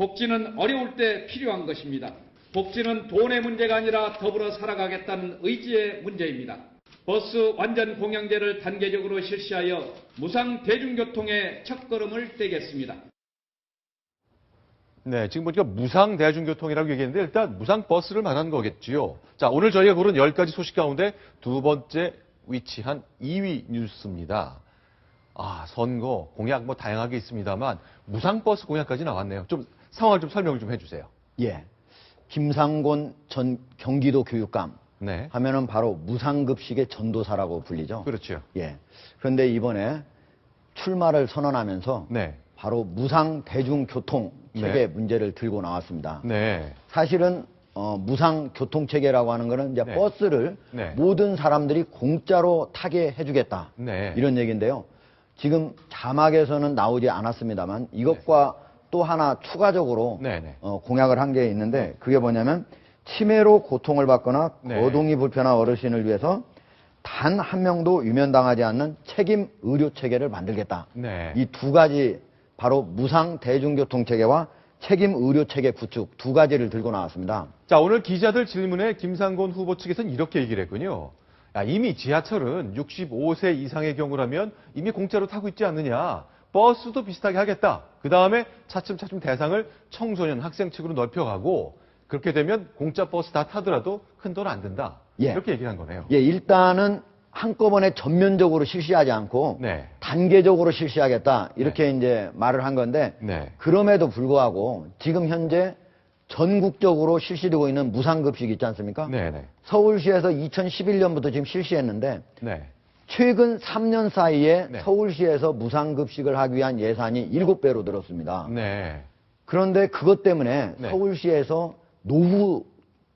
복지는 어려울 때 필요한 것입니다. 복지는 돈의 문제가 아니라 더불어 살아가겠다는 의지의 문제입니다. 버스 완전 공영제를 단계적으로 실시하여 무상 대중교통의 첫걸음을 떼겠습니다. 네, 지금 보니까 무상 대중교통이라고 얘기했는데 일단 무상 버스를 말하는 거겠지요. 자, 오늘 저희가 고른 10가지 소식 가운데 두 번째 위치한 2위 뉴스입니다. 선거 공약 뭐 다양하게 있습니다만 무상 버스 공약까지 나왔네요. 좀 상황을 좀 설명을 좀 해주세요. 예, 김상곤 전 경기도 교육감 네, 하면은 바로 무상급식의 전도사라고 불리죠. 그렇죠. 예. 그런데 이번에 출마를 선언하면서 네, 바로 무상 대중교통 체계 네. 문제를 들고 나왔습니다. 네, 사실은 무상 교통 체계라고 하는 거는 이제 네. 버스를 네. 모든 사람들이 공짜로 타게 해주겠다. 네. 이런 얘기인데요. 지금 자막에서는 나오지 않았습니다만 이것과 또 하나 추가적으로 네, 네. 공약을 한 게 있는데 그게 뭐냐면 치매로 고통을 받거나 네. 거동이 불편한 어르신을 위해서 단 한 명도 유면당하지 않는 책임 의료 체계를 만들겠다. 네. 이 두 가지 바로 무상 대중교통 체계와 책임 의료 체계 구축 두 가지를 들고 나왔습니다. 자, 오늘 기자들 질문에 김상곤 후보 측에서는 이렇게 얘기를 했군요. 야, 이미 지하철은 65세 이상의 경우라면 이미 공짜로 타고 있지 않느냐. 버스도 비슷하게 하겠다. 그 다음에 차츰차츰 대상을 청소년, 학생 측으로 넓혀가고 그렇게 되면 공짜 버스 다 타더라도 큰 돈 안 든다. 예. 이렇게 얘기를 한 거네요. 예, 일단은 한꺼번에 전면적으로 실시하지 않고 네. 단계적으로 실시하겠다. 이렇게 이제 말을 한 건데 네. 그럼에도 불구하고 지금 현재 전국적으로 실시되고 있는 무상급식 있지 않습니까? 네네. 서울시에서 2011년부터 지금 실시했는데 네. 최근 3년 사이에 네. 서울시에서 무상급식을 하기 위한 예산이 7배로 늘었습니다. 네. 그런데 그것 때문에 네. 서울시에서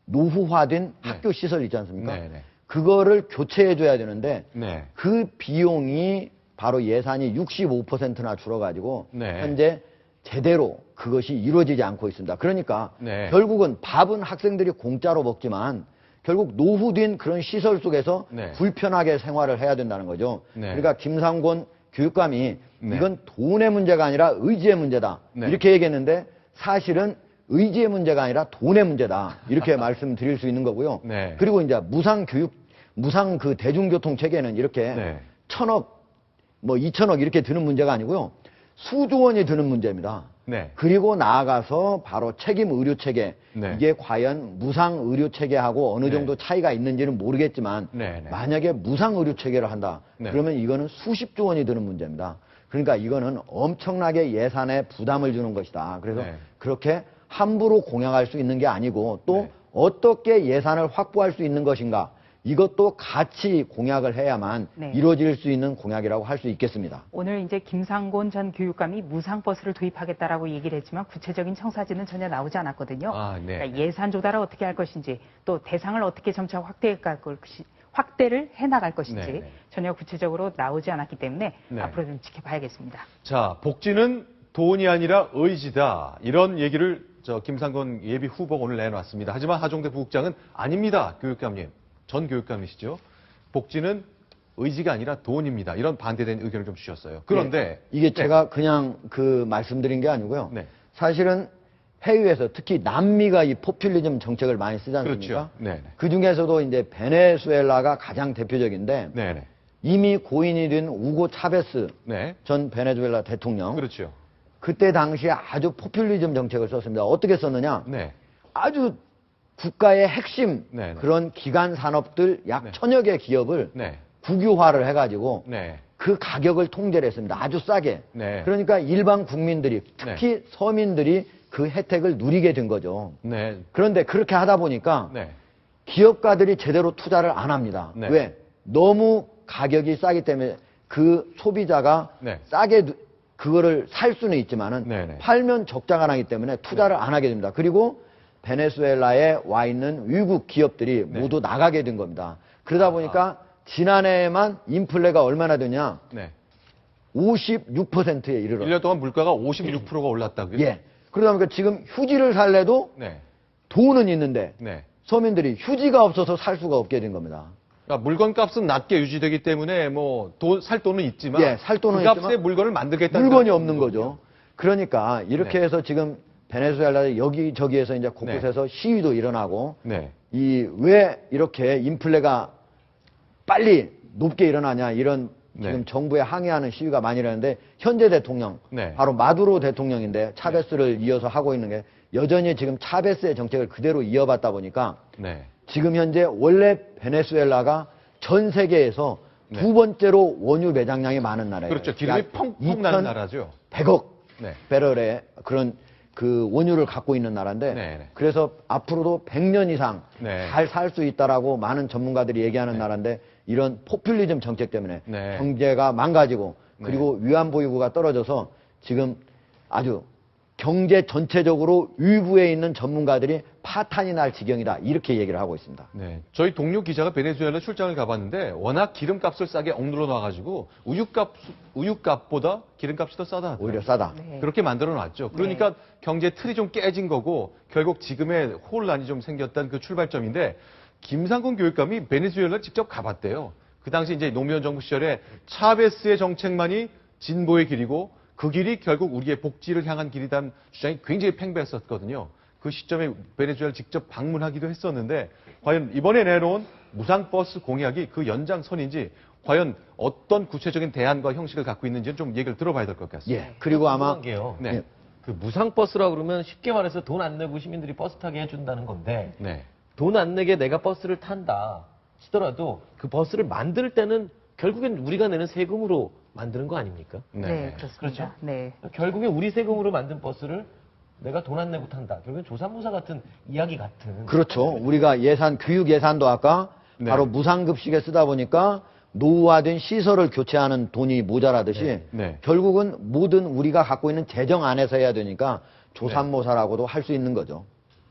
노후화된 학교 시설 있지 않습니까? 네네. 그거를 교체해줘야 되는데 네. 그 비용이 바로 예산이 65%나 줄어가지고 네. 현재 제대로 그것이 이루어지지 않고 있습니다. 그러니까 네. 결국은 밥은 학생들이 공짜로 먹지만 결국 노후된 그런 시설 속에서 네. 불편하게 생활을 해야 된다는 거죠. 네. 그러니까 김상곤 교육감이 네. 이건 돈의 문제가 아니라 의지의 문제다. 네. 이렇게 얘기했는데 사실은 의지의 문제가 아니라 돈의 문제다. 이렇게 말씀드릴 수 있는 거고요. 네. 그리고 이제 무상 그 대중교통 체계는 이렇게 네. 1,000억, 뭐 2,000억 이렇게 드는 문제가 아니고요. 수조 원이 드는 문제입니다. 네. 그리고 나아가서 바로 책임 의료 체계. 네. 이게 과연 무상 의료 체계하고 어느 정도 차이가 있는지는 모르겠지만 네, 네. 만약에 무상 의료 체계를 한다. 네. 그러면 이거는 수십조 원이 드는 문제입니다. 그러니까 이거는 엄청나게 예산에 부담을 주는 것이다. 그래서 네. 그렇게 함부로 공약할 수 있는 게 아니고 또 네. 어떻게 예산을 확보할 수 있는 것인가. 이것도 같이 공약을 해야만 네. 이루어질 수 있는 공약이라고 할 수 있겠습니다. 오늘 이제 김상곤 전 교육감이 무상버스를 도입하겠다라고 얘기를 했지만 구체적인 청사진은 전혀 나오지 않았거든요. 네. 그러니까 예산 조달을 어떻게 할 것인지 또 대상을 어떻게 점차 확대를 해나갈 것인지 네, 네. 전혀 구체적으로 나오지 않았기 때문에 네. 앞으로 좀 지켜봐야겠습니다. 자, 복지는 돈이 아니라 의지다. 이런 얘기를 김상곤 예비 후보가 오늘 내놨습니다. 하지만 하종대 부국장은 아닙니다. 교육감님. 전 교육감이시죠. 복지는 의지가 아니라 돈입니다. 이런 반대된 의견을 좀 주셨어요. 그런데 이게 제가 그냥 말씀드린 게 아니고요. 네. 사실은 해외에서 특히 남미가 이 포퓰리즘 정책을 많이 쓰지 않습니까? 그렇죠. 네. 그 중에서도 이제 베네수엘라가 가장 대표적인데 네. 이미 고인이 된 우고 차베스 네. 전 베네수엘라 대통령 그렇죠. 그때 당시에 아주 포퓰리즘 정책을 썼습니다. 어떻게 썼느냐? 네. 아주 국가의 핵심 네. 그런 기간 산업들 약 네. 1000여 개 기업을 네. 국유화를 해가지고 네. 그 가격을 통제를 했습니다. 아주 싸게. 네. 그러니까 일반 국민들이 특히 서민들이 그 혜택을 누리게 된 거죠. 네. 그런데 그렇게 하다 보니까 네. 기업가들이 제대로 투자를 안 합니다. 네. 왜? 너무 가격이 싸기 때문에 그 소비자가 네. 싸게 그거를 살 수는 있지만은 네. 팔면 적자가 나기 때문에 투자를 안 하게 됩니다. 그리고 베네수엘라에 와 있는 외국 기업들이 모두 나가게 된 겁니다. 그러다 보니까 지난해에만 인플레가 얼마나 되냐? 네. 56%에 이르렀어요. 1년 동안 물가가 56%가 올랐다고요? 예. 그러다 보니까 지금 휴지를 살래도 네. 돈은 있는데 네. 서민들이 휴지가 없어서 살 수가 없게 된 겁니다. 그러니까 물건값은 낮게 유지되기 때문에 살 돈은 있지만 예, 살 돈은 그 값에 있지만 물건을 만들겠다는 물건이 없는 거죠. 그러니까 이렇게 네. 해서 지금 베네수엘라 여기저기에서 이제 곳곳에서 시위도 일어나고 네. 이 왜 이렇게 인플레가 빨리 높게 일어나냐 이런 네. 지금 정부에 항의하는 시위가 많이 일어나는데 현재 대통령 네. 바로 마두로 대통령인데 차베스를 이어서 하고 있는 게 여전히 지금 차베스의 정책을 그대로 이어받다 보니까 네. 지금 현재 원래 베네수엘라가 전 세계에서 네. 두 번째로 원유 매장량이 많은 나라예요. 그렇죠. 기름이 약 펑펑 나는 나라죠. 1,100억 네. 배럴의 그런 그 원유를 갖고 있는 나라인데 네. 그래서 앞으로도 100년 이상 네. 잘 살 수 있다라고 많은 전문가들이 얘기하는 나라인데 이런 포퓰리즘 정책 때문에 네. 경제가 망가지고 그리고 위안보유고가 떨어져서 지금 아주 경제 전체적으로 위부에 있는 전문가들이 파탄이 날 지경이다 이렇게 얘기를 하고 있습니다. 네. 저희 동료 기자가 베네수엘라 출장을 가봤는데 워낙 기름값을 싸게 억눌러 놔가지고 우유값보다 기름값이 더 싸다. 오히려 싸다. 네. 그렇게 만들어 놨죠. 그러니까 경제 틀이 좀 깨진 거고 결국 지금의 혼란이 좀 생겼던 그 출발점인데 김상곤 교육감이 베네수엘라를 직접 가봤대요. 그 당시 이제 노무현 정부 시절에 차베스의 정책만이 진보의 길이고 그 길이 결국 우리의 복지를 향한 길이라는 주장이 굉장히 팽배했었거든요. 그 시점에 베네수엘라를 직접 방문하기도 했었는데 과연 이번에 내놓은 무상버스 공약이 그 연장선인지 과연 어떤 구체적인 대안과 형식을 갖고 있는지는 좀 얘기를 들어봐야 될 것 같습니다. 예. 그리고 아마 궁금한 게요. 네. 예. 그 무상버스라 그러면 쉽게 말해서 돈 안 내고 시민들이 버스 타게 해준다는 건데 네. 돈 안 내게 내가 버스를 탄다 치더라도 그 버스를 만들 때는 결국엔 우리가 내는 세금으로 만드는 거 아닙니까? 네, 그렇습니다. 그렇죠? 네. 결국에 우리 세금으로 만든 버스를 내가 돈 안 내고 탄다. 결국엔 조삼모사 같은 이야기 같은. 그렇죠. 우리가 교육 예산도 아까 네. 바로 무상급식에 쓰다 보니까 노후화된 시설을 교체하는 돈이 모자라듯이 네. 결국은 모든 우리가 갖고 있는 재정 안에서 해야 되니까 조삼모사라고도 할 수 있는 거죠.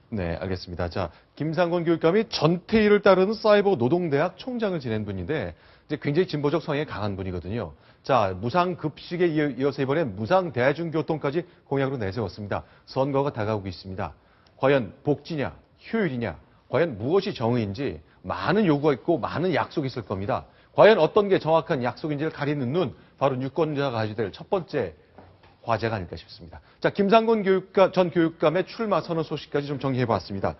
네, 알겠습니다. 자, 김상곤 교육감이 전태일을 따르는 사이버 노동대학 총장을 지낸 분인데 이제 굉장히 진보적 성향이 강한 분이거든요. 자, 무상급식에 이어서 이번엔 무상대중교통까지 공약으로 내세웠습니다. 선거가 다가오고 있습니다. 과연 복지냐, 효율이냐, 과연 무엇이 정의인지 많은 요구가 있고 많은 약속이 있을 겁니다. 과연 어떤 게 정확한 약속인지를 가리는 눈, 바로 유권자가 가져야 될 첫 번째 과제가 아닐까 싶습니다. 자, 김상곤 전 교육감의 출마 선언 소식까지 좀 정리해봤습니다.